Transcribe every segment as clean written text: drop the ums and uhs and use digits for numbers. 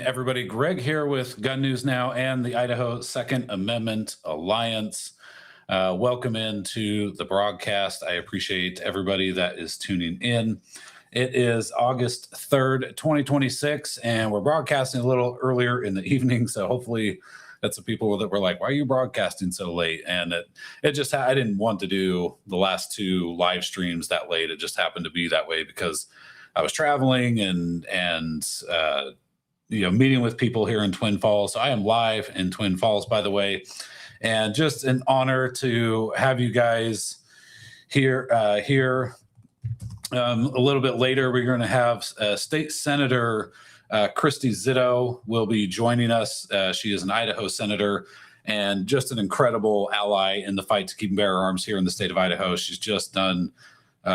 everybody. Greg here with Gun News Now and the Idaho Second Amendment Alliance. Welcome into the broadcast. I appreciate everybody that is tuning in. It is August 3rd, 2026, and we're broadcasting a little earlier in the evening, so hopefully that's the people that were like, why are you broadcasting so late? And it just, I didn't want to do the last two live streams that late. It just happened to be that way because I was traveling and meeting with people here in Twin Falls. So I am live in Twin Falls, by the way, and just an honor to have you guys here. A little bit later, we're going to have State Senator Christy Zito will be joining us. She is an Idaho senator and just an incredible ally in the fight to keep and bear arms here in the state of Idaho. She's just done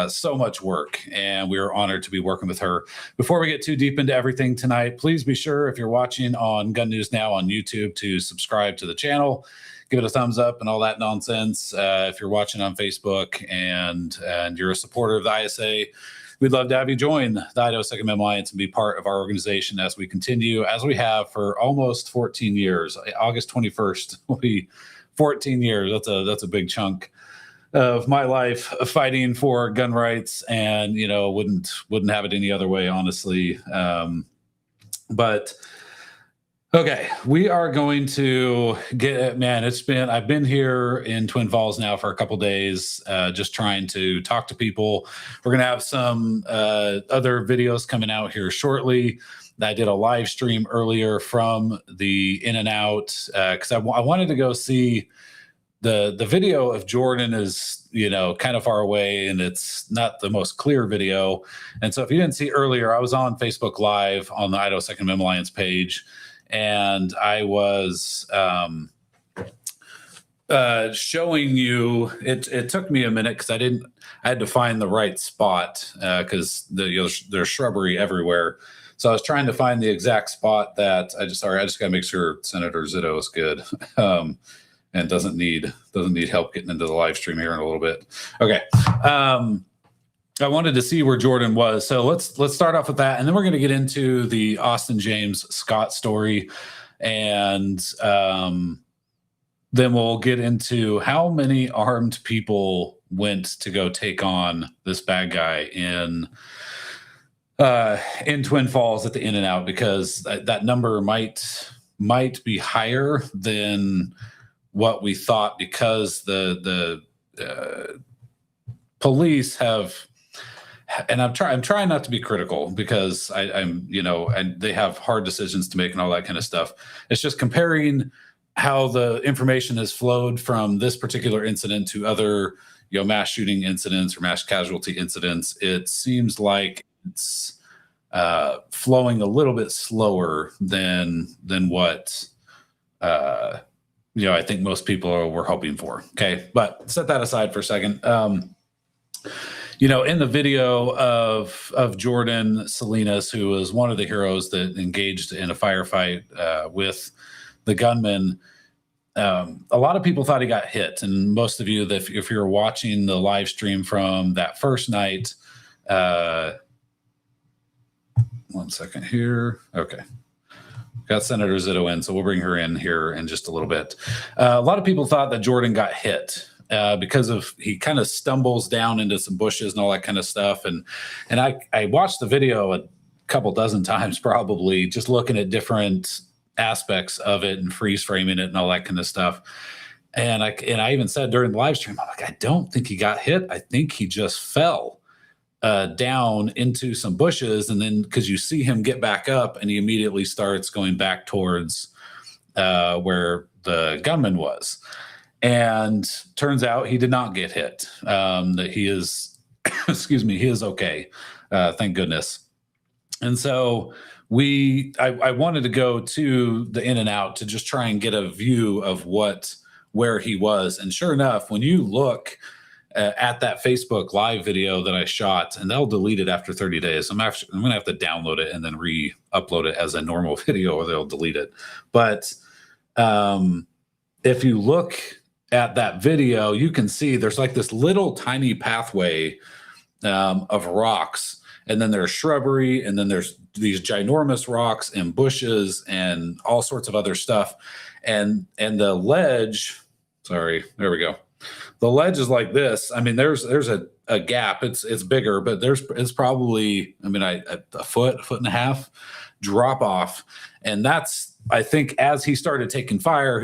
so much work, and we are honored to be working with her. Before we get too deep into everything tonight, please be sure, if you're watching on Gun News Now on YouTube, to subscribe to the channel, give it a thumbs up and all that nonsense. If you're watching on Facebook and you're a supporter of the ISA, we'd love to have you join the Idaho Second Amendment Alliance and be part of our organization as we continue, as we have for almost 14 years. August 21st will be 14 years. That's a big chunk of my life fighting for gun rights, and wouldn't have it any other way, honestly. But okay, we are going to get, I've been here in Twin Falls now for a couple days, just trying to talk to people. We're gonna have some other videos coming out here shortly. I did a live stream earlier from the In-N-Out because I wanted to go see. The video of Jordan is, kind of far away, and it's not the most clear video. And so if you didn't see earlier, I was on Facebook Live on the Idaho Second Amendment Alliance page, and I was showing you. It took me a minute because I had to find the right spot because there's shrubbery everywhere. So I was trying to find the exact spot that I just got to make sure Senator Zito is good. And doesn't need help getting into the live stream here in a little bit. Okay. I wanted to see where Jordan was. So let's start off with that. And then we're going to get into the Austin James Scott story. And then we'll get into how many armed people went to go take on this bad guy in Twin Falls at the In-N-Out, because that number might be higher than what we thought, because the police have, and I'm trying not to be critical because I'm and they have hard decisions to make and all that kind of stuff. It's just comparing how the information has flowed from this particular incident to other mass shooting incidents or mass casualty incidents. It seems like it's flowing a little bit slower than what I think most people were hoping for. Okay, but set that aside for a second. In the video of Jordan Salinas, who was one of the heroes that engaged in a firefight with the gunman, a lot of people thought he got hit. And most of you, if you're watching the live stream from that first night, one second here. Okay. Got Senator Zito in, so we'll bring her in here in just a little bit. A lot of people thought that Jordan got hit because he kind of stumbles down into some bushes and all that kind of stuff. And I watched the video a couple dozen times, probably, just looking at different aspects of it and freeze framing it and all that kind of stuff. And I even said during the live stream, I'm like, I don't think he got hit. I think he just fell down into some bushes, and then because you see him get back up and he immediately starts going back towards where the gunman was, and turns out he did not get hit. That he is he is okay, thank goodness. And so I wanted to go to the In-N-Out to just try and get a view of where he was. And sure enough, when you look at that Facebook Live video that I shot, and they'll delete it after 30 days. I'm going to have to download it and then re-upload it as a normal video, or they'll delete it. But if you look at that video, you can see there's like this little tiny pathway of rocks, and then there's shrubbery, and then there's these ginormous rocks and bushes and all sorts of other stuff. And the ledge, sorry, there we go. The ledge is like this. I mean, there's a gap. It's bigger, but it's probably, I mean, a foot and a half drop off. And that's, I think, as he started taking fire,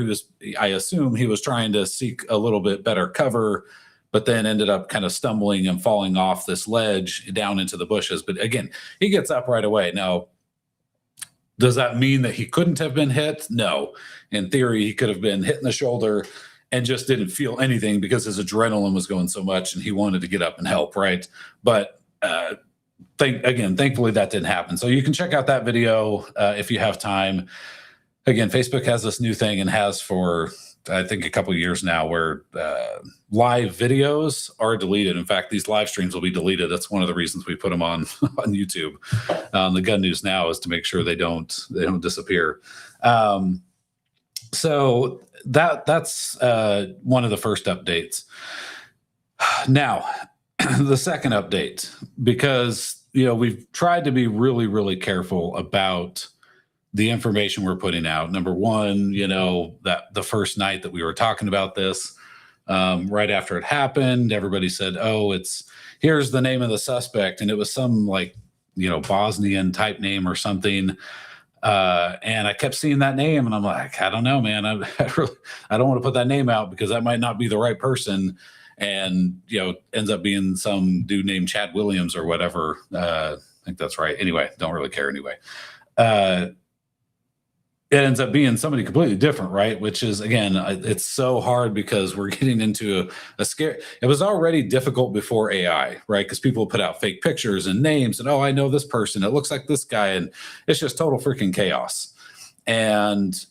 I assume he was trying to seek a little bit better cover, but then ended up kind of stumbling and falling off this ledge down into the bushes. But again, he gets up right away. Now, does that mean that he couldn't have been hit? No. In theory, he could have been hit in the shoulder and just didn't feel anything because his adrenaline was going so much and he wanted to get up and help, right? But thankfully that didn't happen. So you can check out that video if you have time. Again, Facebook has this new thing and has for, I think, a couple of years now where live videos are deleted. In fact, these live streams will be deleted. That's one of the reasons we put them on YouTube. The Gun News Now is to make sure they don't disappear. So that's one of the first updates. Now, the second update, because we've tried to be really, really careful about the information we're putting out. Number one, that the first night that we were talking about this, right after it happened, everybody said, "Oh, here's the name of the suspect," and it was some Bosnian type name or something. And I kept seeing that name, and I'm like, I don't know, man. I don't want to put that name out because that might not be the right person. And ends up being some dude named Chad Williams or whatever. I think that's right. Anyway, don't really care anyway. It ends up being somebody completely different, right? Which is, again, it's so hard because we're getting into a scare. It was already difficult before AI, right? Because people put out fake pictures and names and, oh, I know this person. It looks like this guy. And it's just total freaking chaos. And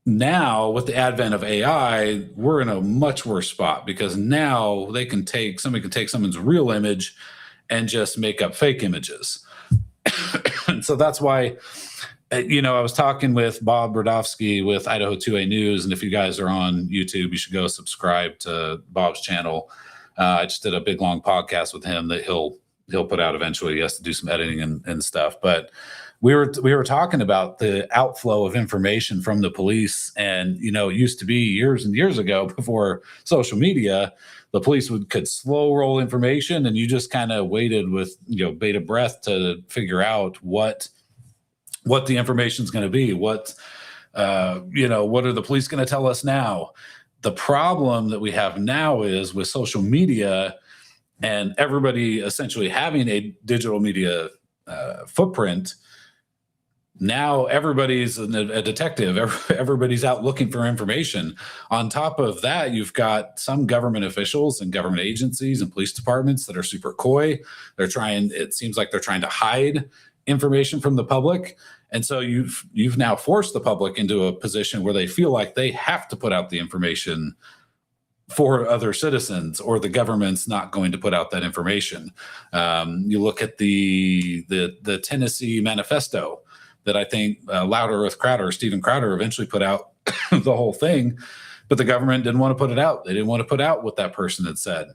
now with the advent of AI, we're in a much worse spot because now somebody can take someone's real image and just make up fake images. And so that's why, I was talking with Bob Brodowski with Idaho 2A News, and if you guys are on YouTube, you should go subscribe to Bob's channel. I just did a big long podcast with him that he'll put out eventually. He has to do some editing and stuff, but we were talking about the outflow of information from the police, and it used to be years and years ago before social media, the police could slow roll information, and you just kind of waited with bated breath to figure out what the information is going to be. What are the police going to tell us now? The problem that we have now is with social media and everybody essentially having a digital media footprint. Now everybody's a detective. Everybody's out looking for information. On top of that, you've got some government officials and government agencies and police departments that are super coy. It seems like they're trying to hide information from the public. And so you've now forced the public into a position where they feel like they have to put out the information for other citizens, or the government's not going to put out that information. You look at the Tennessee manifesto that I think Louder with Crowder, Stephen Crowder, eventually put out the whole thing, but the government didn't want to put it out. They didn't want to put out what that person had said.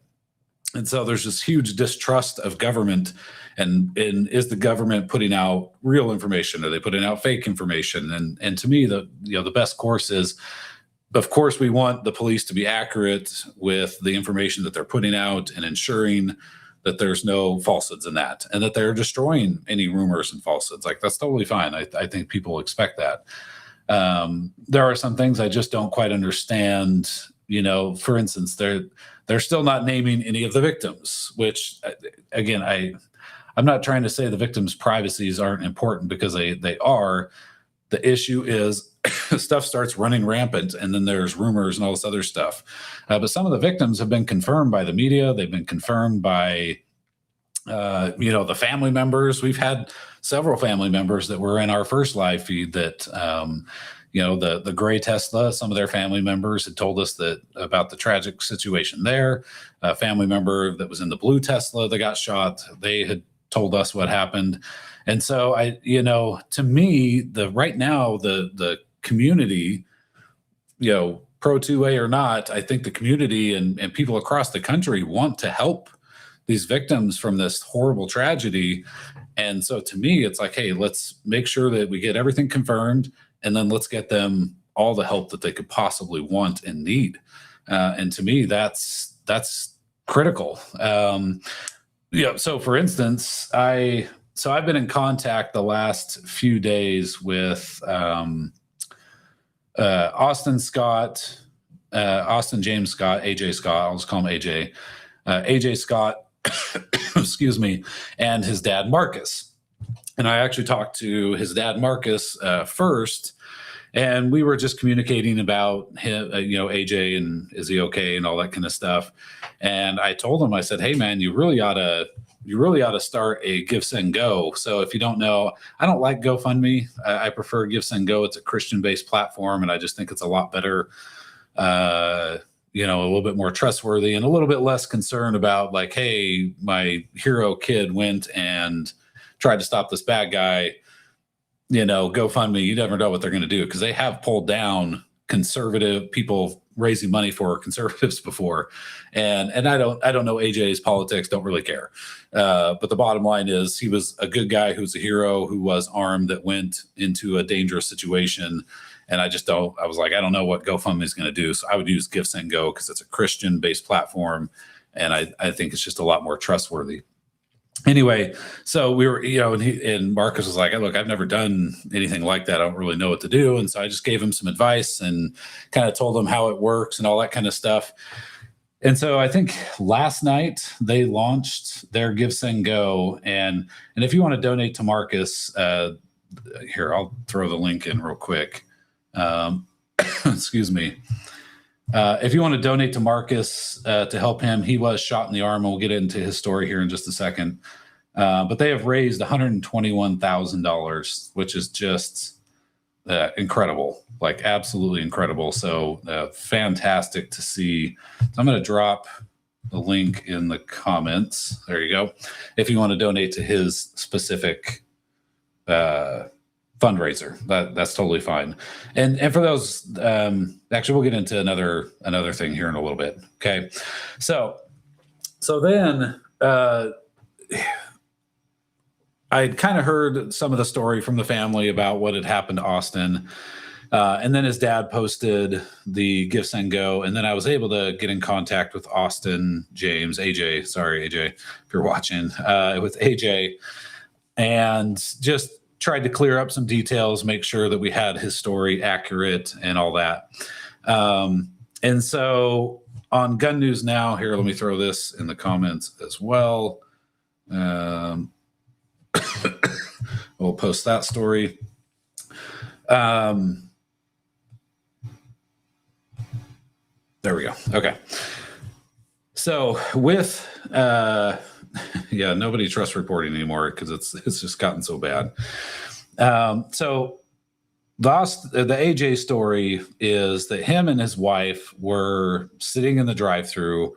And so there's this huge distrust of government. And is the government putting out real information? Are they putting out fake information? And to me, the best course is, of course, we want the police to be accurate with the information that they're putting out and ensuring that there's no falsehoods in that, and that they're destroying any rumors and falsehoods. Like, that's totally fine. I think people expect that. There are some things I just don't quite understand. For instance, they're still not naming any of the victims, which, again, I'm not trying to say the victims' privacies aren't important, because they are. The issue is stuff starts running rampant, and then there's rumors and all this other stuff. But some of the victims have been confirmed by the media. They've been confirmed by, the family members. We've had several family members that were in our first live feed that, the gray Tesla, some of their family members had told us about the tragic situation there. A family member that was in the blue Tesla that got shot, they had told us what happened. And so to me, right now, the community, pro 2A or not, I think the community and people across the country want to help these victims from this horrible tragedy. And so to me, it's like, hey, let's make sure that we get everything confirmed, and then let's get them all the help that they could possibly want and need. And to me, that's critical. So for instance, I've been in contact the last few days with Austin James Scott, AJ Scott. I'll just call him AJ. AJ Scott, excuse me, and his dad Marcus. And I actually talked to his dad Marcus first, and we were just communicating about him, AJ, and is he okay, and all that kind of stuff. And I told him, I said, hey man, you really ought to start a Give Send Go. So if you don't know, I don't like GoFundMe. I prefer Give Send Go. It's a Christian-based platform, and I just think it's a lot better, a little bit more trustworthy, and a little bit less concerned about like, hey, my hero kid went and tried to stop this bad guy. GoFundMe, you never know what they're going to do, because they have pulled down conservative people raising money for conservatives before. And I don't know AJ's politics, don't really care. But the bottom line is he was a good guy who's a hero, who was armed, that went into a dangerous situation. And I was like, I don't know what GoFundMe is going to do. So I would use Give Send Go, because it's a Christian based platform. And I think it's just a lot more trustworthy. Anyway, so we were, and Marcus was like, look, I've never done anything like that. I don't really know what to do. And so I just gave him some advice and kind of told him how it works and all that kind of stuff. And so I think last night they launched their Give Send Go. And if you want to donate to Marcus, here, I'll throw the link in real quick. Excuse me. If you want to donate to Marcus to help him, he was shot in the arm, and we'll get into his story here in just a second. But they have raised $121,000, which is just incredible, like absolutely incredible. So fantastic to see. So I'm going to drop the link in the comments. There you go. If you want to donate to his specific fundraiser, that's totally fine. And for those, actually we'll get into another thing here in a little bit. Okay. So then I'd kind of heard some of the story from the family about what had happened to Austin. And then his dad posted the Give Send Go. And then I was able to get in contact with Austin James, AJ, sorry, AJ, if you're watching, with AJ, and just tried to clear up some details, make sure that we had his story accurate and all that. And so on Gun News Now, here, let me throw this in the comments as well. We'll post that story. There we go. Okay. So with, nobody trusts reporting anymore, because it's just gotten so bad. So the AJ story is that him and his wife were sitting in the drive-thru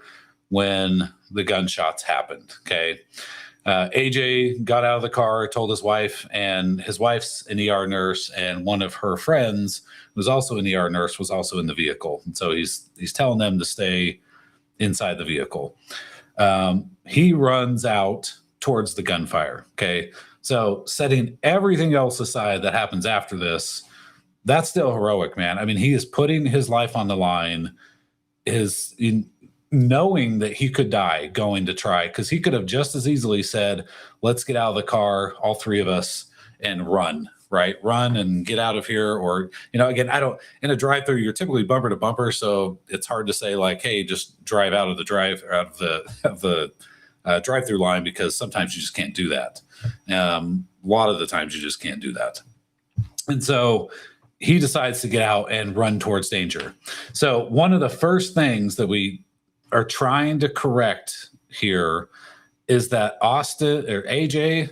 when the gunshots happened. Okay. AJ got out of the car, told his wife, and his wife's an ER nurse, and one of her friends, who's also an ER nurse, was also in the vehicle. And so he's telling them to stay inside the vehicle. He runs out towards the gunfire. Okay. So setting everything else aside that happens after this, that's still heroic, man. I mean, he is putting his life on the line, knowing that he could die going to try, because he could have just as easily said, let's get out of the car, all three of us, and run, right? Run and get out of here. Or, again, in a drive-through, you're typically bumper to bumper. So it's hard to say like, hey, just drive out of the drive-through line, because sometimes you just can't do that. A lot of the times you just can't do that. And so he decides to get out and run towards danger. So one of the first things that we are trying to correct here is that Austin, or AJ,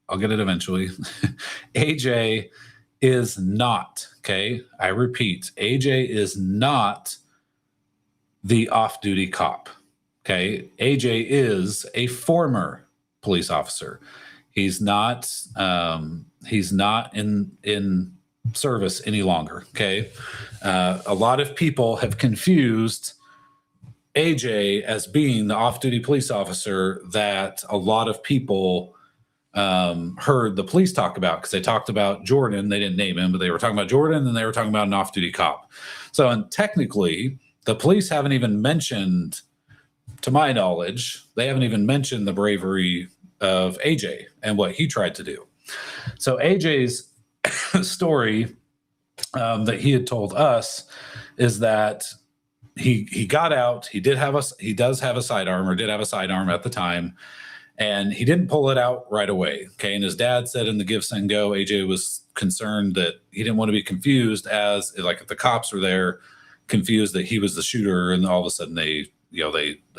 I'll get it eventually, AJ is not, okay, I repeat, AJ is not the off-duty cop, okay? AJ is a former police officer. He's not in service any longer, okay? A lot of people have confused AJ as being the off-duty police officer that a lot of people heard the police talk about, because they talked about Jordan. They didn't name him, but they were talking about Jordan, and they were talking about an off-duty cop. So, and technically, the police haven't even mentioned, to my knowledge, they haven't even mentioned the bravery of AJ and what he tried to do. So AJ's story that he had told us is that he got out. He does have a sidearm, or did have a sidearm at the time, and he didn't pull it out right away. Okay, and his dad said in the Give Send Go, AJ was concerned that he didn't want to be confused, as like if the cops were there, confused that he was the shooter, and all of a sudden they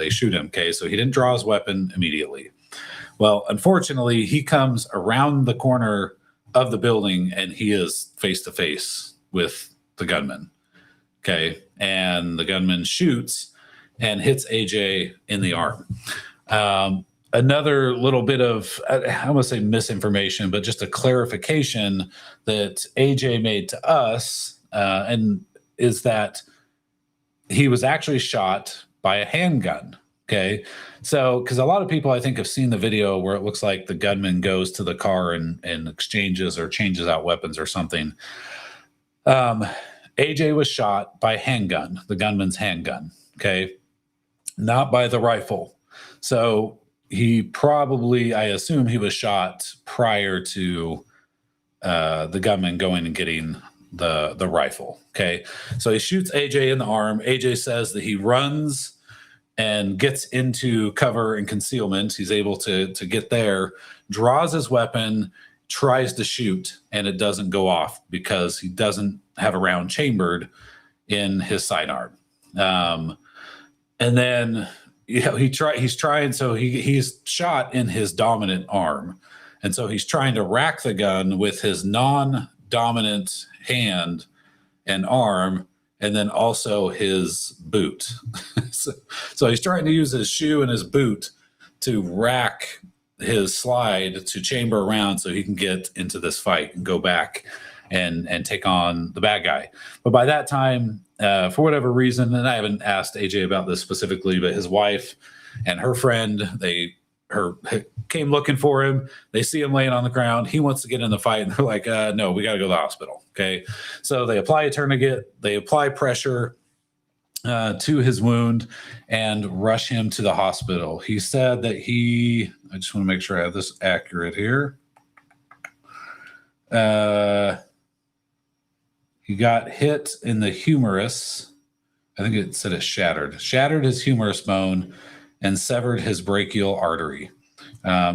shoot him. Okay, so he didn't draw his weapon immediately. Well, unfortunately, he comes around the corner of the building and he is face to face with the gunman. Okay, and the gunman shoots and hits AJ in the arm. Another little bit of, I want to say misinformation, but just a clarification that AJ made to us, and is that he was actually shot by a handgun. Okay. So, because a lot of people, I think, have seen the video where it looks like the gunman goes to the car and exchanges or changes out weapons or something. AJ was shot by handgun, the gunman's handgun. Okay. Not by the rifle. So he probably, I assume he was shot prior to the gunman going and getting the rifle. Okay. So he shoots AJ in the arm. AJ says that he runs and gets into cover and concealment. He's able to get there, draws his weapon, tries to shoot, and it doesn't go off because he doesn't have a round chambered in his sidearm. And then he's trying, so he's shot in his dominant arm. And so he's trying to rack the gun with his non-dominant hand and arm, and then also his boot. so he's trying to use his shoe and his boot to rack his slide to chamber around so he can get into this fight and go back and take on the bad guy. But by that time, for whatever reason, and I haven't asked AJ about this specifically, but his wife and her friend, came looking for him. They see him laying on the ground. He wants to get in the fight, and they're like, no, we got to go to the hospital. Okay. So they apply a tourniquet, they apply pressure to his wound and rush him to the hospital. He said that I just want to make sure I have this accurate here. He got hit in the humerus. I think it said it shattered his humerus bone and severed his brachial artery.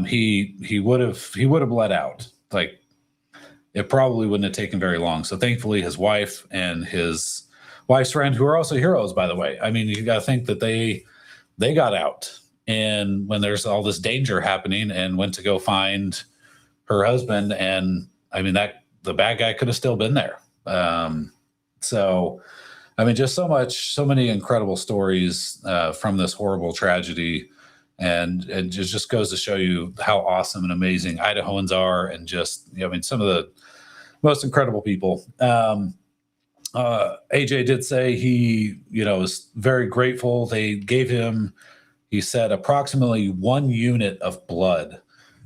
He would have bled out. Like, it probably wouldn't have taken very long. So thankfully, his wife and his wife's friend, who are also heroes, by the way. I mean, you got to think that they got out, and when there's all this danger happening, and went to go find her husband. And I mean, that the bad guy could have still been there. So, I mean, just so many incredible stories from this horrible tragedy, and it just goes to show you how awesome and amazing Idahoans are, and just, I mean, some of the most incredible people. AJ did say he, was very grateful. They gave him, he said, approximately 1 unit of blood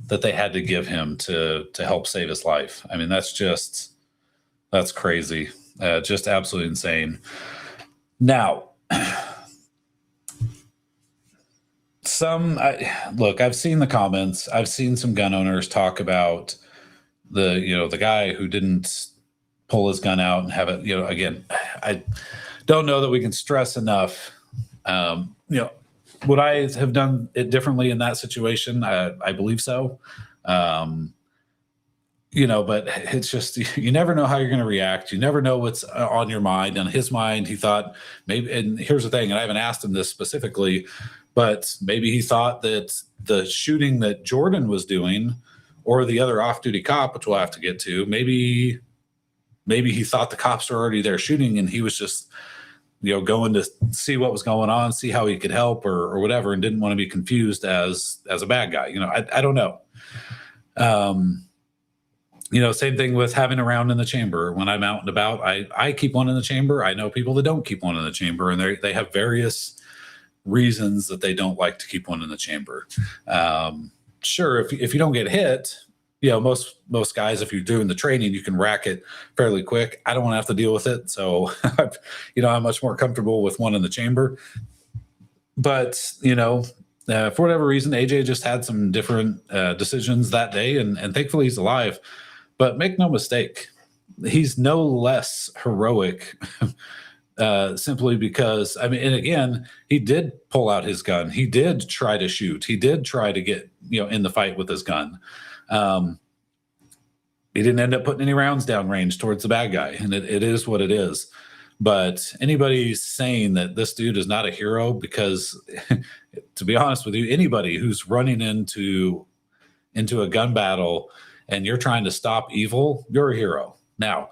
that they had to give him to help save his life. I mean, that's crazy. Just absolutely insane. Now, look, I've seen the comments. I've seen some gun owners talk about the guy who didn't pull his gun out and have it, again, I don't know that we can stress enough, would I have done it differently in that situation? I believe so. But it's just, you never know how you're going to react. You never know what's on your mind. On his mind, he thought maybe, and here's the thing, and I haven't asked him this specifically, but maybe he thought that the shooting that Jordan was doing, or the other off-duty cop, which we'll have to get to, maybe he thought the cops were already there shooting, and he was just, going to see what was going on, see how he could help or whatever, and didn't want to be confused as a bad guy. I don't know. Same thing with having a round in the chamber. When I'm out and about, I keep one in the chamber. I know people that don't keep one in the chamber, and they have various reasons that they don't like to keep one in the chamber. Sure, if you don't get hit, most guys, if you're doing the training, you can rack it fairly quick. I don't want to have to deal with it, so I'm much more comfortable with one in the chamber. But for whatever reason, AJ just had some different decisions that day, and thankfully he's alive. But make no mistake, he's no less heroic simply because, and again, he did pull out his gun. He did try to shoot. He did try to get in the fight with his gun. He didn't end up putting any rounds downrange towards the bad guy, and it is what it is. But anybody saying that this dude is not a hero, because to be honest with you, anybody who's running into a gun battle and you're trying to stop evil, you're a hero. Now,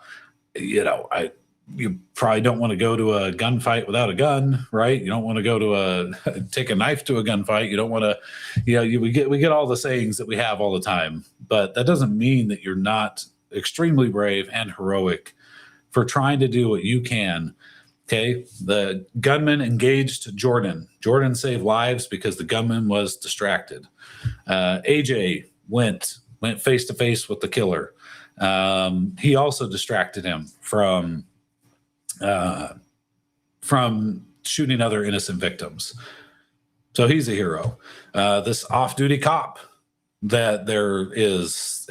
you probably don't want to go to a gunfight without a gun, right? You don't want to go to take a knife to a gunfight. You don't want to, we get all the sayings that we have all the time, but that doesn't mean that you're not extremely brave and heroic for trying to do what you can. Okay. The gunman engaged Jordan. Jordan saved lives because the gunman was distracted. AJ went face to face with the killer. He also distracted him from shooting other innocent victims. So he's a hero. This off-duty cop that there is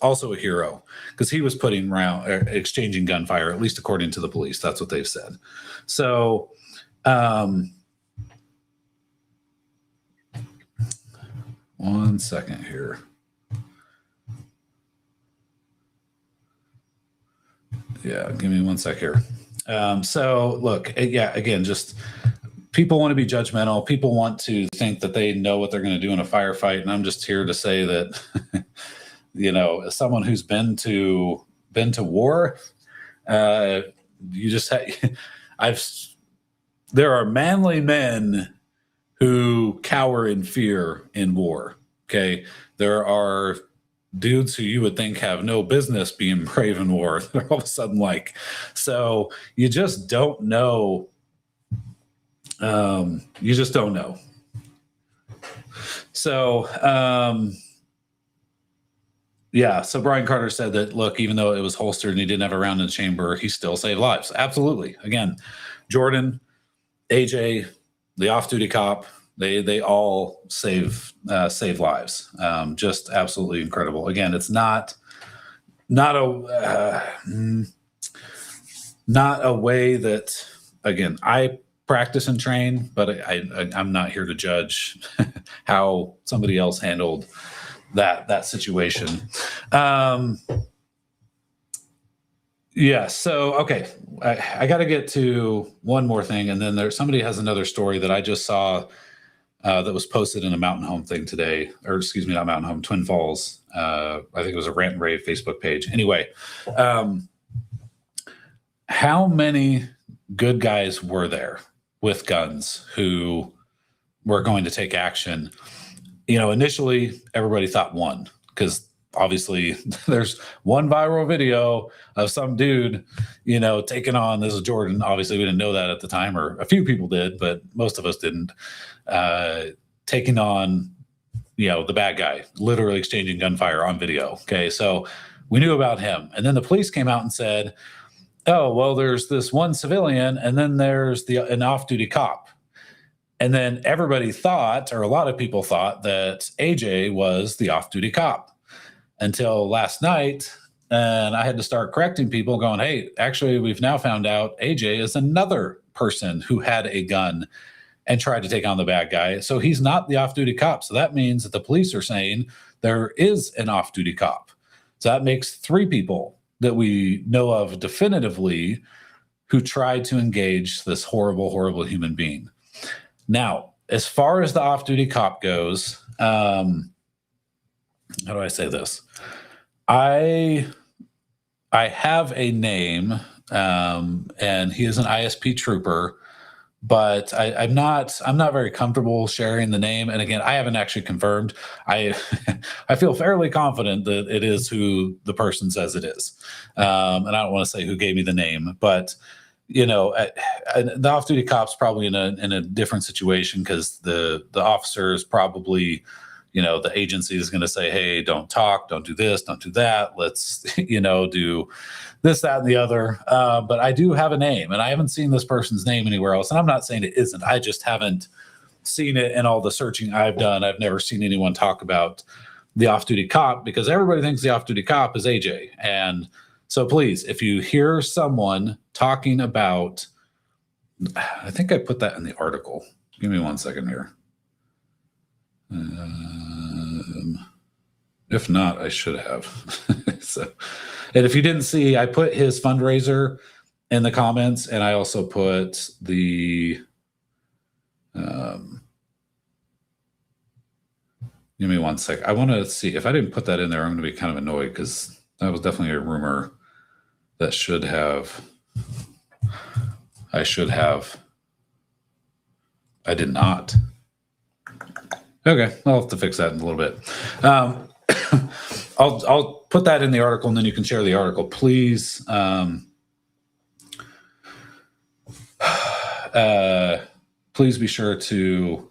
also a hero because he was exchanging gunfire, at least according to the police. That's what they've said. So, one second here. Yeah, give me 1 sec here. So look, again, just people want to be judgmental. People want to think that they know what they're going to do in a firefight. And I'm just here to say that, as someone who's been to war, you just there are manly men who cower in fear in war. Okay. There are dudes who you would think have no business being brave in war. They're all of a sudden so you just don't know. You just don't know. So, so Brian Carter said that, look, even though it was holstered and he didn't have a round in the chamber, he still saved lives. Absolutely. Again, Jordan, AJ, the off-duty cop, they all save lives. Just absolutely incredible. Again, it's not a way that, again, I practice and train, but I'm not here to judge how somebody else handled that situation. So, okay. I got to get to one more thing. And then somebody has another story that I just saw that was posted in a Mountain Home thing today, or excuse me, not Mountain Home, Twin Falls. I think it was a Rant and Rave Facebook page. Anyway, how many good guys were there with guns who were going to take action? Initially everybody thought one, because obviously there's one viral video of some dude, taking on, this is Jordan. Obviously we didn't know that at the time, or a few people did, but most of us didn't, taking on, the bad guy, literally exchanging gunfire on video. Okay. So we knew about him. And then the police came out and said, oh, well, there's this one civilian and then there's an off-duty cop. And then everybody thought, or a lot of people thought, that AJ was the off-duty cop until last night. And I had to start correcting people going, hey, actually, we've now found out AJ is another person who had a gun and tried to take on the bad guy. So he's not the off-duty cop. So that means that the police are saying there is an off-duty cop. So that makes 3 people that we know of definitively who tried to engage this horrible, horrible human being. Now, as far as the off-duty cop goes, how do I say this? I have a name, and he is an ISP trooper, but I'm not very comfortable sharing the name. And again, I haven't actually confirmed. I feel fairly confident that it is who the person says it is. And I don't want to say who gave me the name, but the off-duty cop's probably in a different situation because the officer is probably, the agency is going to say, hey, don't talk, don't do this, don't do that. Let's, do this, that, and the other. But I do have a name, and I haven't seen this person's name anywhere else. And I'm not saying it isn't. I just haven't seen it in all the searching I've done. I've never seen anyone talk about the off-duty cop because everybody thinks the off-duty cop is AJ. And so please, if you hear someone talking about, I think I put that in the article. Give me 1 second here. If not, I should have. And if you didn't see, I put his fundraiser in the comments, and I also put the, give me 1 sec. I want to see if I didn't put that in there. I'm going to be kind of annoyed because that was definitely a rumor that I did not. Okay, I'll have to fix that in a little bit. I'll put that in the article, and then you can share the article. Please, please be sure to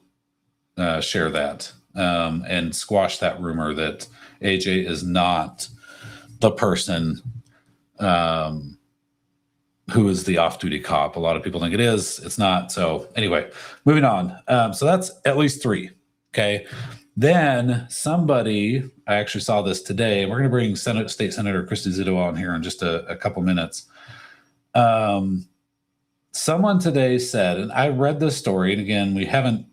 share that and squash that rumor that AJ is not the person who is the off-duty cop. A lot of people think it is. It's not. So anyway, moving on. So that's at least 3. Okay. Then somebody, I actually saw this today, and we're going to bring State Senator Christy Zito on here in just a couple minutes. Someone today said, and I read this story, and again, we haven't,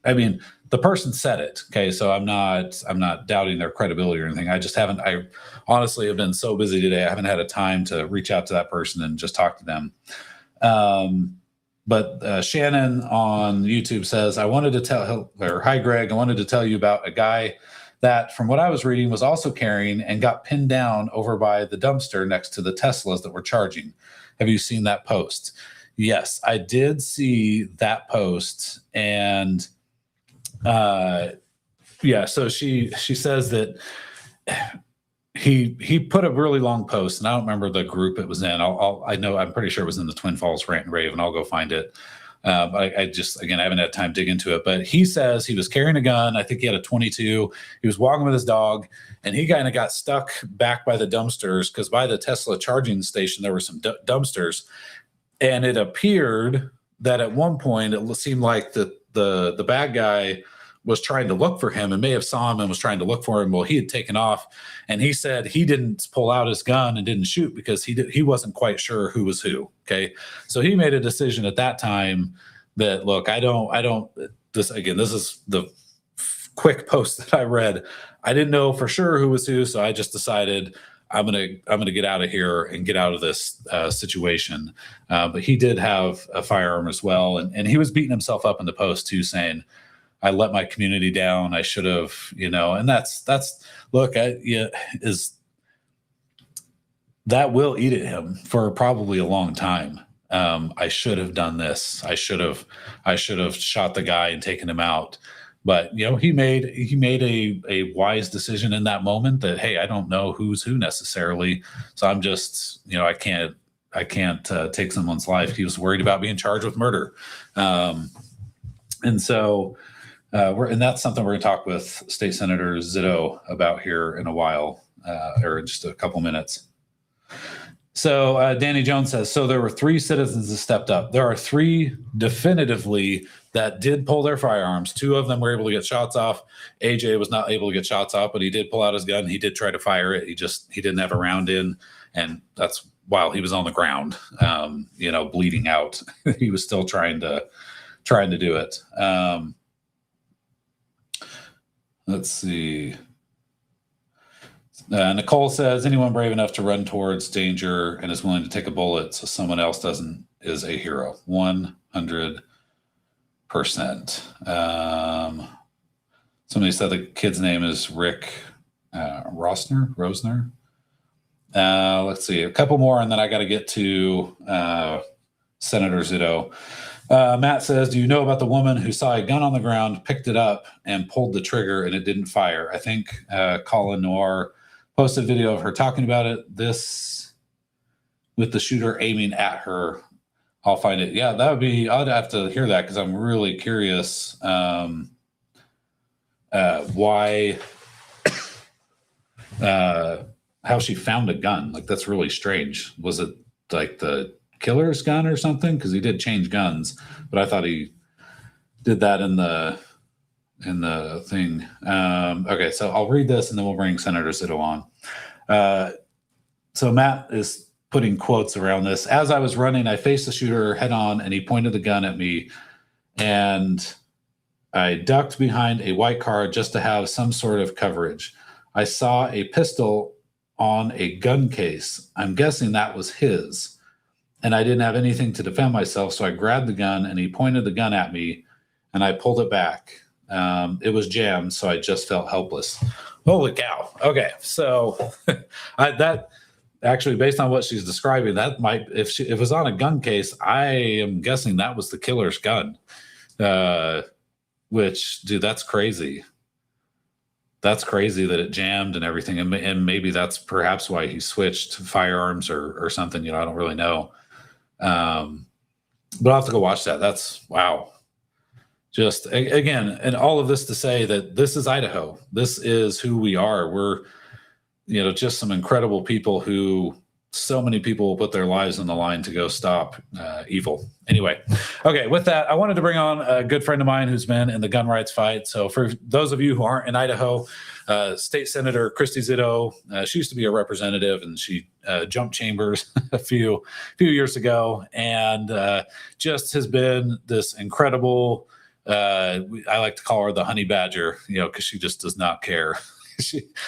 the person said it. Okay. So I'm not doubting their credibility or anything. I honestly have been so busy today. I haven't had a time to reach out to that person and just talk to them. But Shannon on YouTube says, hi, Greg, I wanted to tell you about a guy that, from what I was reading, was also carrying and got pinned down over by the dumpster next to the Teslas that were charging. Have you seen that post? Yes, I did see that post. And so she says that he put a really long post, and I don't remember the group it was in. I'm pretty sure it was in the Twin Falls Rant and Rave, and I'll go find it. I haven't had time to dig into it, but he says he was carrying a gun. I think he had a 22. He was walking with his dog, and he kind of got stuck back by the dumpsters because by the Tesla charging station, there were some dumpsters. And it appeared that at one point, it seemed like the bad guy was trying to look for him and may have saw him and was trying to look for him. Well, he had taken off, and he said he didn't pull out his gun and didn't shoot because he wasn't quite sure who was who. Okay. So he made a decision at that time that, look, this is the quick post that I read. I didn't know for sure who was who. So I just decided I'm going to get out of here and get out of this situation. But he did have a firearm as well. And he was beating himself up in the post too, saying, I let my community down. I should have, and that will eat at him for probably a long time. I should have done this. I should have shot the guy and taken him out. But, he made a wise decision in that moment that, hey, I don't know who's who necessarily. So I'm just, I can't take someone's life. He was worried about being charged with murder. And so, and that's something we're going to talk with State Senator Zito about here in a while, or in just a couple minutes. So Danny Jones says, so there were 3 citizens that stepped up. There are 3 definitively that did pull their firearms. 2 of them were able to get shots off. AJ was not able to get shots off, but he did pull out his gun. He did try to fire it. He didn't have a round in, and that's while he was on the ground, bleeding out. He was still trying to do it. Let's see. Nicole says, anyone brave enough to run towards danger and is willing to take a bullet so someone else doesn't is a hero. 100%. Somebody said the kid's name is Rick Rosner. Let's see. A couple more, and then I got to get to Senator Zito. Matt says, do you know about the woman who saw a gun on the ground, picked it up, and pulled the trigger, and it didn't fire? I think Colin Noir posted a video of her talking about it. This with the shooter aiming at her. I'll find it. Yeah, that would be. I'd have to hear that because I'm really curious why, how she found a gun. Like that's really strange. Was it like the killer's gun or something? Because he did change guns, but I thought he did that in the thing. Okay, so I'll read this and then we'll bring Senator Zito on. So Matt is putting quotes around this. As I was running, I faced the shooter head on and he pointed the gun at me, and I ducked behind a white car just to have some sort of coverage. I saw a pistol on a gun case. I'm guessing that was his. And I didn't have anything to defend myself, so I grabbed the gun and he pointed the gun at me and I pulled it back. It was jammed, so I just felt helpless. Holy cow. Okay, so that actually, based on what she's describing, that might, if it was on a gun case, I am guessing that was the killer's gun. Which, dude, that's crazy. That's crazy that it jammed and everything, and maybe that's perhaps why he switched to firearms or something. I don't really know. But I'll have to go watch that. That's wow. Just again, and all of this to say that this is Idaho. This is who we are. We're, just some incredible people who so many people will put their lives on the line to go stop evil. Anyway, okay, with that, I wanted to bring on a good friend of mine who's been in the gun rights fight. So for those of you who aren't in Idaho, State Senator Christy Zito, she used to be a representative and she jumped chambers a few years ago, and just has been this incredible, I like to call her the honey badger, because she just does not care.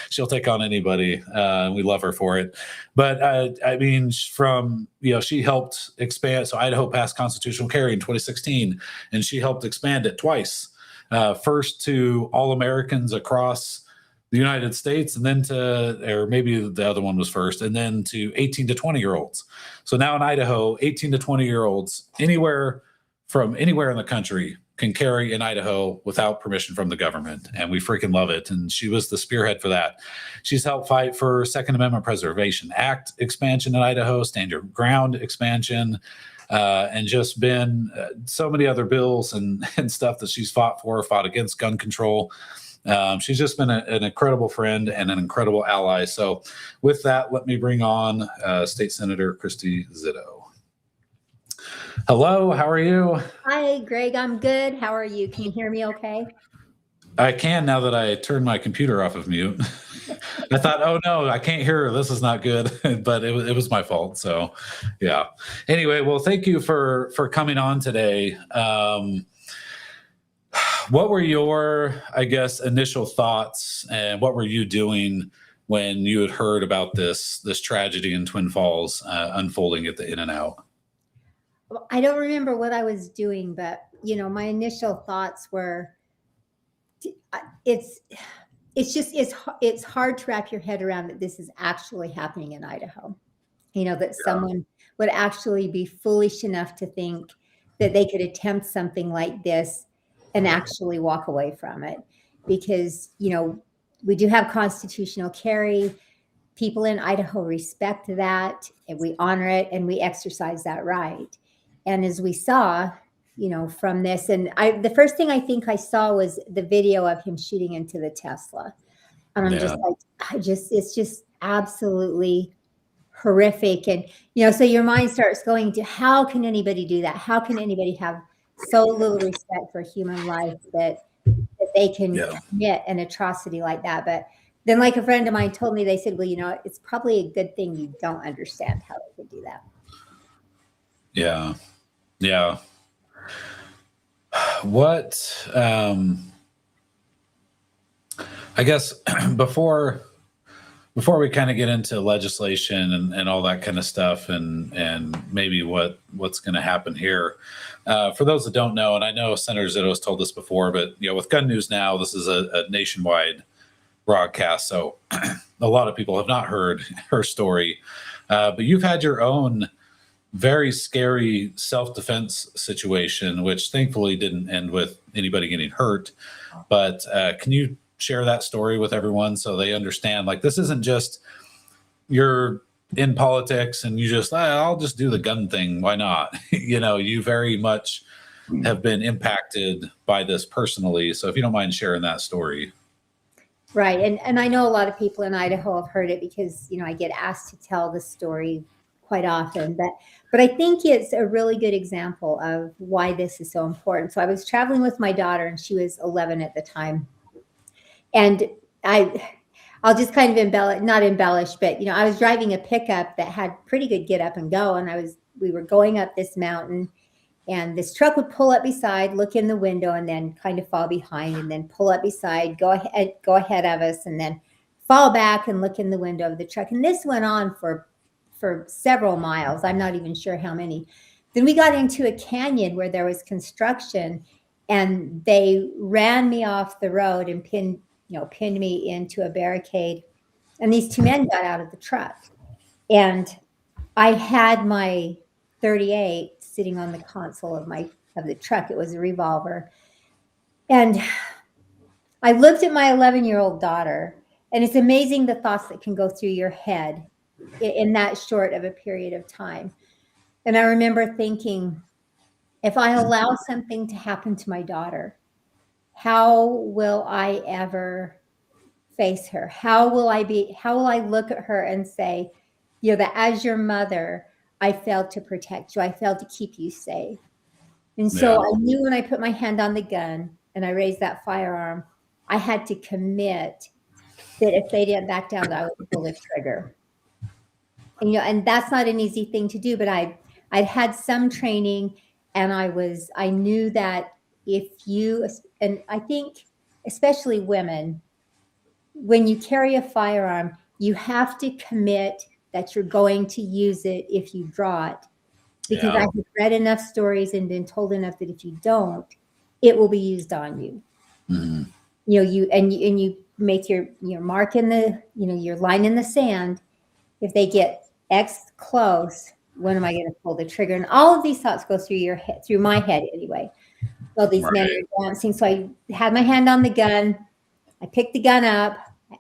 She'll take on anybody. We love her for it. But I mean, she helped expand. So Idaho passed constitutional carry in 2016, and she helped expand it twice. First to all Americans across the United States, and then or maybe the other one was first, and then to 18 to 20-year-olds. So now in Idaho, 18 to 20-year-olds anywhere in the country can carry in Idaho without permission from the government, and we freaking love it. And she was the spearhead for that. She's helped fight for Second Amendment Preservation Act expansion in Idaho, Stand Your Ground expansion, and just been so many other bills and stuff that she's fought against gun control. She's just been an incredible friend and an incredible ally. So with that, let me bring on State Senator Christy Zito. Hello, how are you? Hi, Greg. I'm good. How are you? Can you hear me okay? I can, now that I turned my computer off of mute. I thought, oh no, I can't hear her. This is not good. But it was my fault. So yeah. Anyway, well, thank you for coming on today. What were your, I guess, initial thoughts, and what were you doing when you had heard about this tragedy in Twin Falls unfolding at the In-N-Out? I don't remember what I was doing, but my initial thoughts were, it's hard to wrap your head around that this is actually happening in Idaho. That someone would actually be foolish enough to think that they could attempt something like this and actually walk away from it, because we do have constitutional carry. People in Idaho respect that, and we honor it, and we exercise that right. And as we saw, from this, and the first thing I think I saw was the video of him shooting into the Tesla. And I'm just like, it's just absolutely horrific. And, so your mind starts going to, how can anybody do that? How can anybody have so little respect for human life that they can commit an atrocity like that? But then, like a friend of mine told me, they said, well, it's probably a good thing you don't understand how they could do that. Yeah. Yeah. What, I guess before we kind of get into legislation and all that kind of stuff, and maybe what's going to happen here, for those that don't know, and I know Senator Zito has told this before, but with Gun News Now, this is a nationwide broadcast, so a lot of people have not heard her story, but you've had your own very scary self-defense situation, which thankfully didn't end with anybody getting hurt. But can you share that story with everyone so they understand, like, this isn't just you're in politics and you just, I'll just do the gun thing. Why not? You very much have been impacted by this personally. So if you don't mind sharing that story. Right. And I know a lot of people in Idaho have heard it because, I get asked to tell the story quite often. But I think it's a really good example of why this is so important. So I was traveling with my daughter, and she was 11 at the time. And I'll just kind of not embellish, but, I was driving a pickup that had pretty good get up and go. And we were going up this mountain. And this truck would pull up beside, look in the window, and then kind of fall behind, and then pull up beside, go ahead of us, and then fall back and look in the window of the truck. And this went on for several miles. I'm not even sure how many. Then we got into a canyon where there was construction, and they ran me off the road and pinned me into a barricade. And these two men got out of the truck, and I had my 38 sitting on the console of the truck. It was a revolver. And I looked at my 11-year-old daughter, and it's amazing the thoughts that can go through your head in that short of a period of time. And I remember thinking, if I allow something to happen to my daughter, how will I ever face her? How will I look at her and say, that as your mother, I failed to protect you. I failed to keep you safe. And so I knew when I put my hand on the gun and I raised that firearm, I had to commit that if they didn't back down, that I would pull the trigger. And that's not an easy thing to do, but I'd had some training, and I knew that and I think especially women, when you carry a firearm, you have to commit that you're going to use it if you draw it, because I have read enough stories and been told enough that if you don't, it will be used on you. Mm-hmm. You make your mark in the your line in the sand. If they get X close, when am I going to pull the trigger? And all of these thoughts go through my head anyway. So these men are dancing. So I had my hand on the gun. I picked the gun up.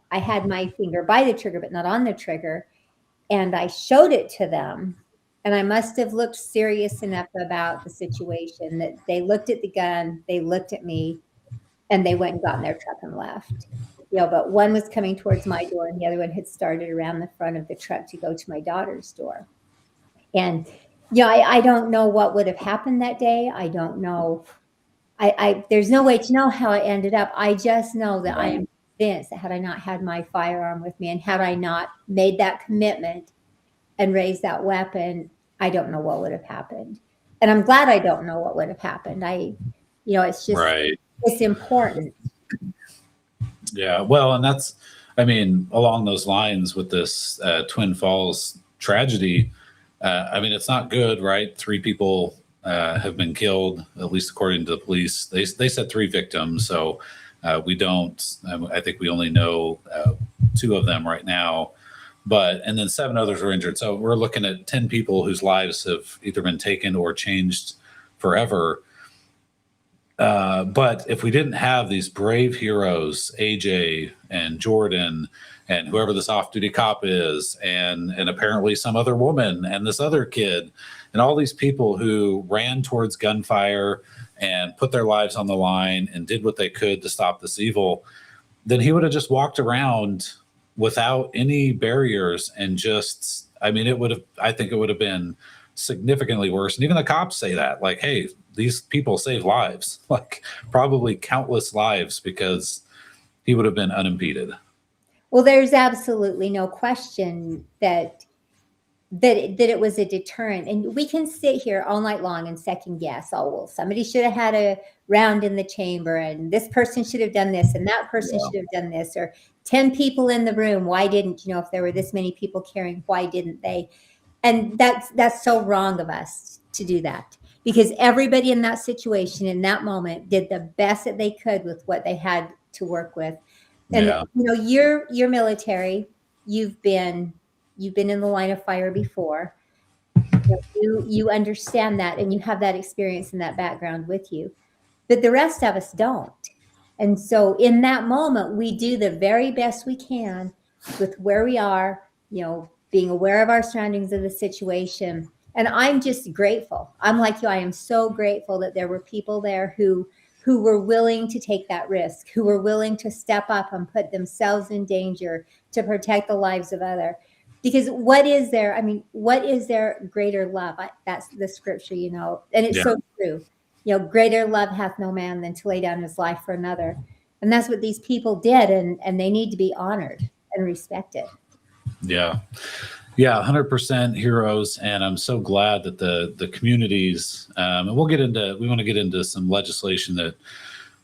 I had my finger by the trigger, but not on the trigger. And I showed it to them, and I must have looked serious enough about the situation that they looked at the gun, they looked at me, and they went and got in their truck and left. But one was coming towards my door, and the other one had started around the front of the truck to go to my daughter's door. And I don't know what would have happened that day. I don't know. There's no way to know how it ended up. I just know that I am convinced that had I not had my firearm with me, and had I not made that commitment and raised that weapon, I don't know what would have happened. And I'm glad I don't know what would have happened. It's just, it's important. Yeah. Well, and that's, along those lines with this Twin Falls tragedy, it's not good, right? 3 people have been killed, at least according to the police. They said 3 victims. So we don't, I think we only know 2 of them right now, and then 7 others were injured. So we're looking at 10 people whose lives have either been taken or changed forever. But if we didn't have these brave heroes, AJ and Jordan and whoever this off-duty cop is, and apparently some other woman and this other kid, and all these people who ran towards gunfire and put their lives on the line and did what they could to stop this evil, then he would have just walked around without any barriers and just, I think it would have been significantly worse. And even the cops say that, like, hey, these people save lives, like probably countless lives, because he would have been unimpeded. Well, there's absolutely no question that it was a deterrent. And we can sit here all night long and second guess, somebody should have had a round in the chamber, and this person should have done this, and that person should have done this, or 10 people in the room, why didn't, if there were this many people carrying, why didn't they? And that's so wrong of us to do that, because everybody in that situation, in that moment, did the best that they could with what they had to work with. And you're military, you've been in the line of fire before. You understand that, and you have that experience and that background with you, but the rest of us don't. And so in that moment, we do the very best we can with where we are, being aware of our surroundings of the situation. And I'm just grateful. I'm like you. I am so grateful that there were people there who were willing to take that risk, who were willing to step up and put themselves in danger to protect the lives of others. Because what is there? I mean, what is there greater love? That's the scripture, you know, and it's so true. You know, greater love hath no man than to lay down his life for another. And that's what these people did. And they need to be honored and respected. Yeah. Yeah, 100% heroes, and I'm so glad that the communities, and we want to get into some legislation that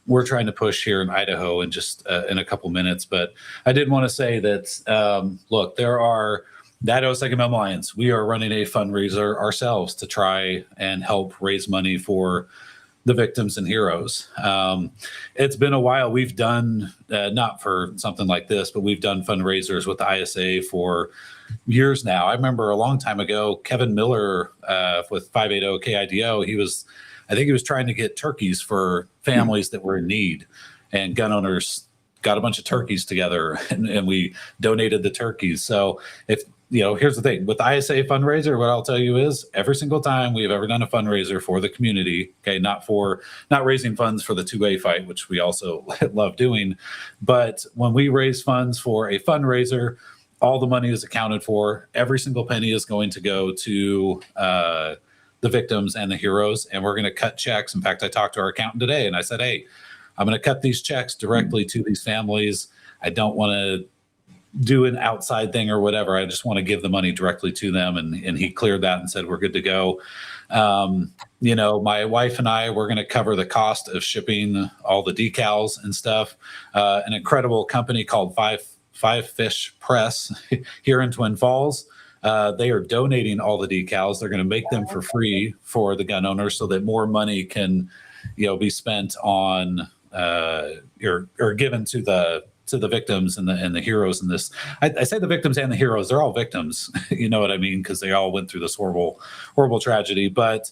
we're trying to push here in Idaho in just in a couple minutes. But I did want to say that look, there are the Idaho Second Amendment Alliance. We are running a fundraiser ourselves to try and help raise money for the victims and heroes. It's been a while. We've done not for something like this, but we've done fundraisers with the ISA for years now. I remember a long time ago, Kevin Miller with 580 KIDO, I think he was trying to get turkeys for families that were in need, and gun owners got a bunch of turkeys together and we donated the turkeys. So if, you know, here's the thing with the ISA fundraiser, what I'll tell you is every single time we have ever done a fundraiser for the community, okay, not raising funds for the 2A fight, which we also love doing, but when we raise funds for a fundraiser, all the money is accounted for. Every single penny is going to go to the victims and the heroes, and we're going to cut checks. In fact, I talked to our accountant today, and I said, hey, I'm going to cut these checks directly to these families. I don't want to do an outside thing or whatever. I just want to give the money directly to them. And he cleared that and said, we're good to go. You know, my wife and I, we're going to cover the cost of shipping all the decals and stuff. An incredible company called Five Fish Press here in Twin Falls. They are donating all the decals. They're going to make them for free for the gun owners so that more money can, you know, be spent on or given to the victims and the heroes in this. I say the victims and the heroes, they're all victims, you know what I mean? Because they all went through this horrible tragedy. But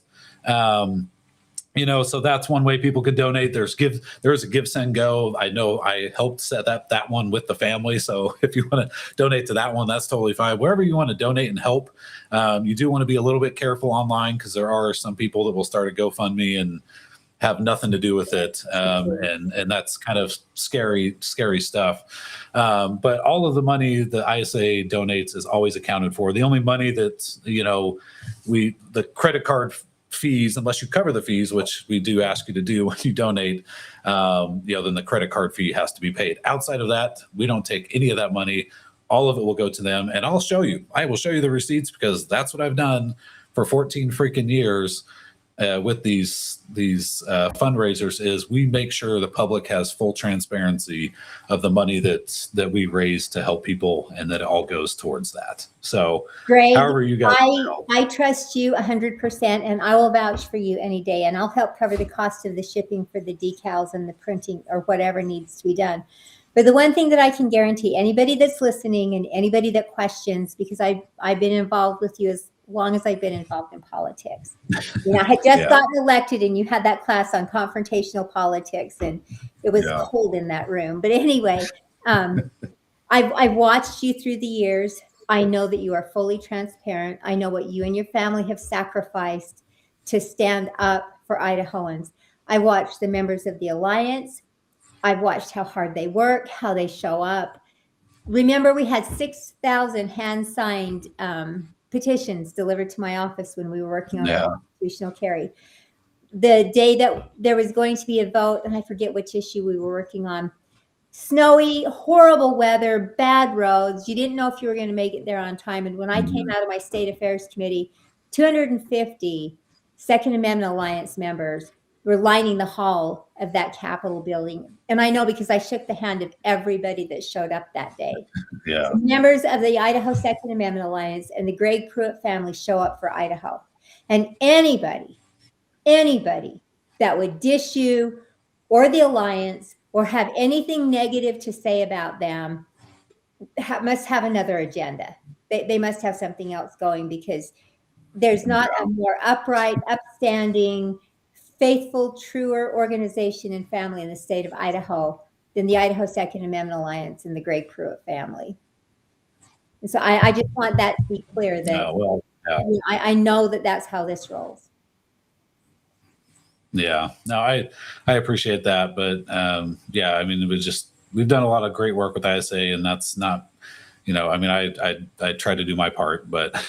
you know, so that's one way people could donate. There's a Give, Send, Go. I know I helped set up that one with the family. So if you want to donate to that one, that's totally fine. Wherever you want to donate and help, you do want to be a little bit careful online because there are some people that will start a GoFundMe and have nothing to do with it. And that's kind of scary stuff. But all of the money the ISA donates is always accounted for. The only money that, you know, the credit card fees, unless you cover the fees, which we do ask you to do when you donate, you know, then the credit card fee has to be paid. Outside of that, we don't take any of that money. All of it will go to them. And I will show you the receipts because that's what I've done for 14 freaking years. With these fundraisers is we make sure the public has full transparency of the money that we raise to help people and that it all goes towards that. So Greg, however you guys I trust you 100% and I will vouch for you any day and I'll help cover the cost of the shipping for the decals and the printing or whatever needs to be done. But the one thing that I can guarantee anybody that's listening and anybody that questions, because I've been involved with you as long as I've been involved in politics. You know, I had just gotten elected and you had that class on confrontational politics and it was cold in that room. But anyway, I've watched you through the years. I know that you are fully transparent. I know what you and your family have sacrificed to stand up for Idahoans. I watched the members of the Alliance. I've watched how hard they work, how they show up. Remember, we had 6,000 hand-signed petitions delivered to my office when we were working on the constitutional carry. The day that there was going to be a vote, and I forget which issue we were working on, snowy, horrible weather, bad roads. You didn't know if you were going to make it there on time. And when I came out of my state affairs committee, 250 Second Amendment Alliance members were lining the hall of that Capitol building. And I know because I shook the hand of everybody that showed up that day. Yeah. Members of the Idaho Second Amendment Alliance and the Greg Pruett family show up for Idaho. And anybody that would dish you or the Alliance or have anything negative to say about them must have another agenda. They must have something else going because there's not a more upright, upstanding, faithful, truer organization and family in the state of Idaho than the Idaho Second Amendment Alliance and the Greg Pruett family. And so I just want that to be clear that Well, yeah. I know that that's how this rolls. Yeah, no, I appreciate that, but yeah, I mean, it was just we've done a lot of great work with ISA, and that's not, I mean, I try to do my part, but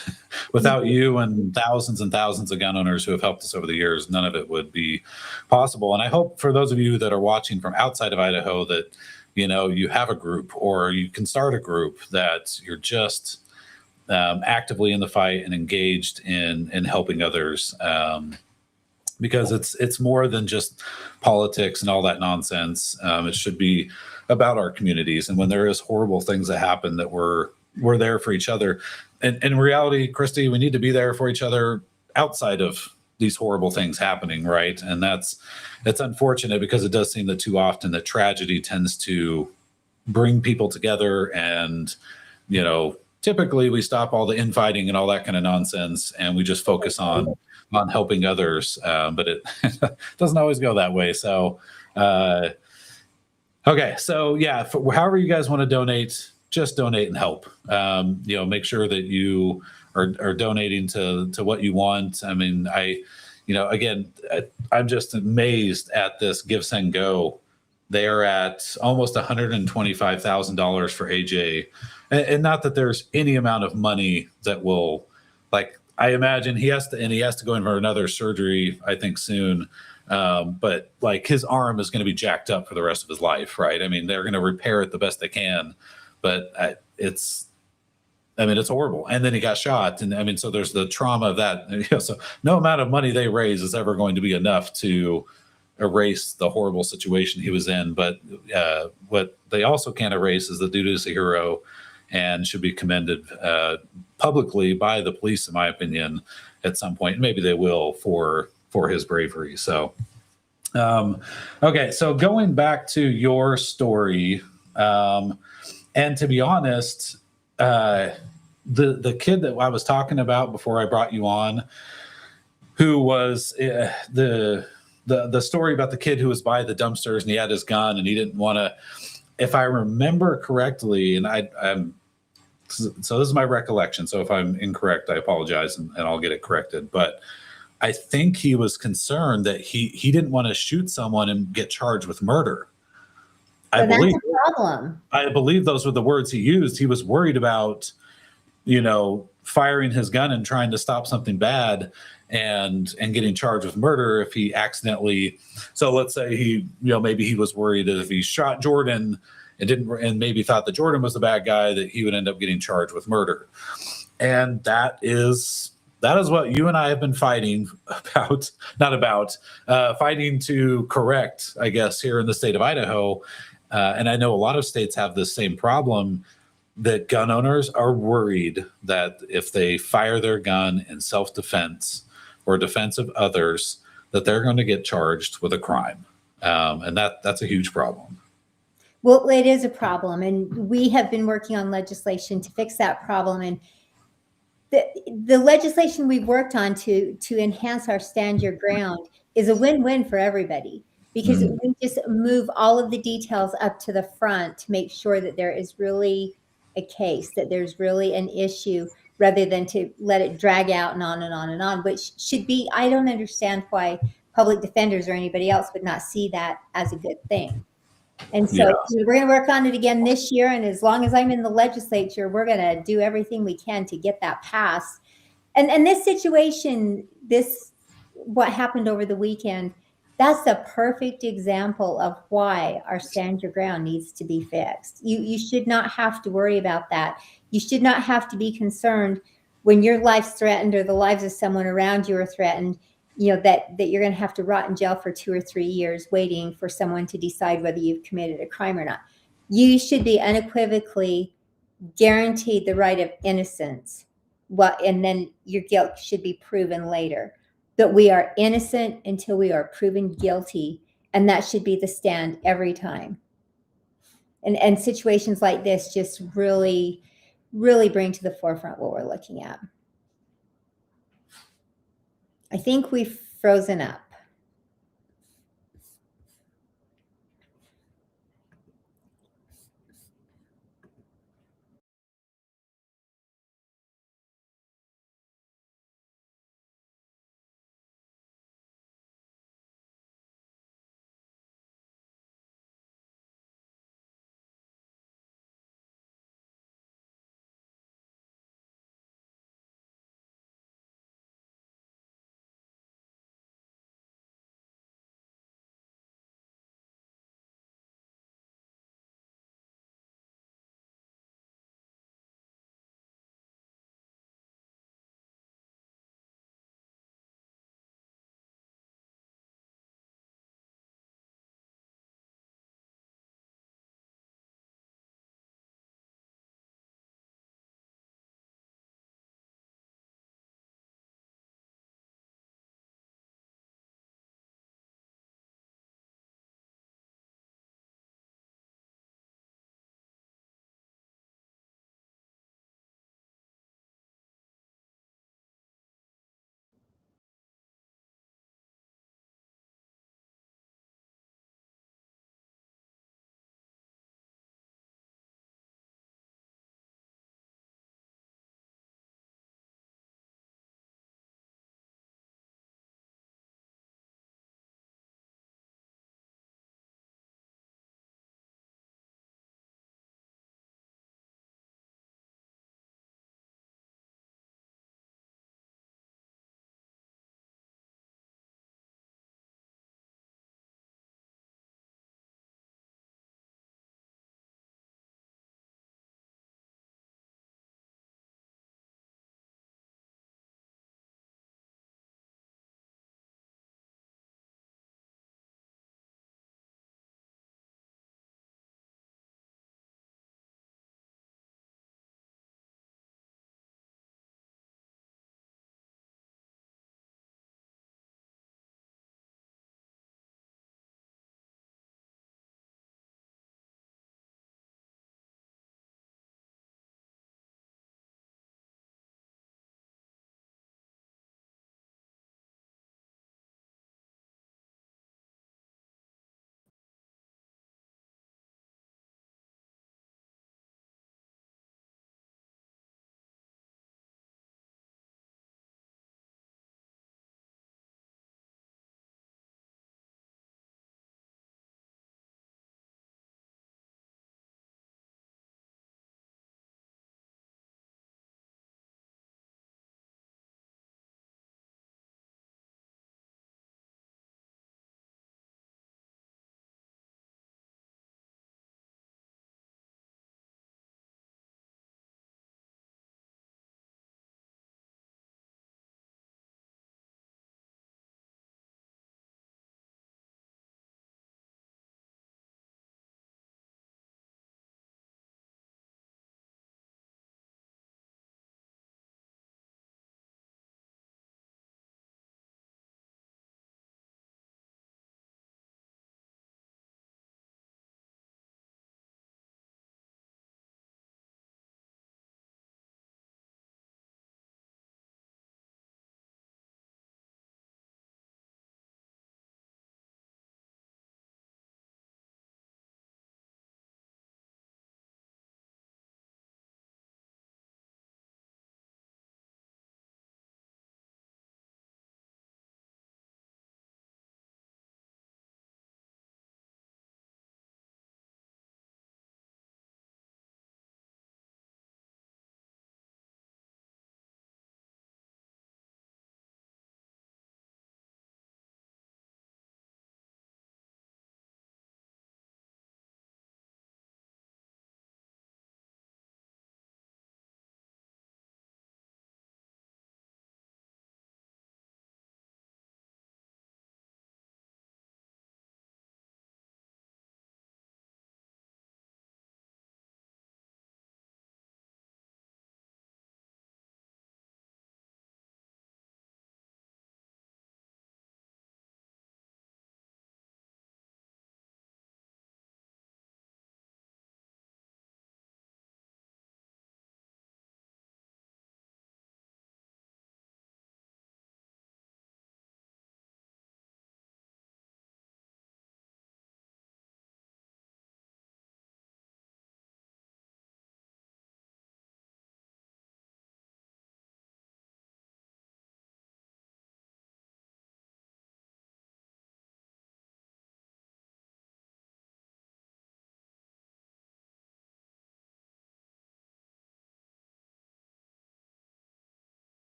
without you and thousands of gun owners who have helped us over the years, none of it would be possible. And I hope for those of you that are watching from outside of Idaho that you have a group, or you can start a group that you're just actively in the fight and engaged in helping others. Because it's more than just politics and all that nonsense. It should be about our communities, and when there is horrible things that happen, that we're there for each other. And in reality, Christy, we need to be there for each other outside of these horrible things happening, right? And it's unfortunate, because it does seem that too often that tragedy tends to bring people together, and typically we stop all the infighting and all that kind of nonsense, and we just focus on helping others, but it doesn't always go that way. So, okay, so yeah, however you guys want to donate, just donate and help. Make sure that you are donating to what you want. I mean, again, I'm just amazed at this Give, Send, Go. They are at almost $125,000 for AJ, and not that there's any amount of money that will, like, I imagine he has to go in for another surgery, I think, soon. But like, his arm is going to be jacked up for the rest of his life, right? I mean, they're going to repair it the best they can, but it's horrible. And then he got shot, and I mean, so there's the trauma of that. So no amount of money they raise is ever going to be enough to erase the horrible situation he was in. But what they also can't erase is the dude is a hero and should be commended publicly by the police, in my opinion, at some point. Maybe they will for his bravery. So, okay. So going back to your story, and to be honest, the kid that I was talking about before I brought you on, who was the story about the kid who was by the dumpsters and he had his gun and he didn't want to, if I remember correctly, and so this is my recollection. So if I'm incorrect, I apologize, and I'll get it corrected. But I think he was concerned that he didn't want to shoot someone and get charged with murder. So that's a problem. I believe those were the words he used. He was worried about, firing his gun and trying to stop something bad and getting charged with murder if he accidentally. So let's say maybe he was worried that if he shot Jordan and maybe thought that Jordan was the bad guy, that he would end up getting charged with murder. And that is what you and I have been fighting about, fighting to correct, I guess, here in the state of Idaho. And I know a lot of states have this same problem, that gun owners are worried that if they fire their gun in self-defense or defense of others, that they're going to get charged with a crime. And that's a huge problem. Well, it is a problem, and we have been working on legislation to fix that problem. And the legislation we've worked on to enhance our stand your ground is a win-win for everybody, because we just move all of the details up to the front to make sure that there is really a case, that there's really an issue, rather than to let it drag out and on and on and on, which should be, I don't understand why public defenders or anybody else would not see that as a good thing. And so we're going to work on it again this year. And as long as I'm in the legislature, we're going to do everything we can to get that passed. And this situation, what happened over the weekend, that's a perfect example of why our stand your ground needs to be fixed. You should not have to worry about that. You should not have to be concerned when your life's threatened or the lives of someone around you are threatened, that you're going to have to rot in jail for 2 or 3 years waiting for someone to decide whether you've committed a crime or not. You should be unequivocally guaranteed the right of innocence. And then your guilt should be proven later. But we are innocent until we are proven guilty, and that should be the stand every time. And situations like this just really, really bring to the forefront what we're looking at. I think we've frozen up.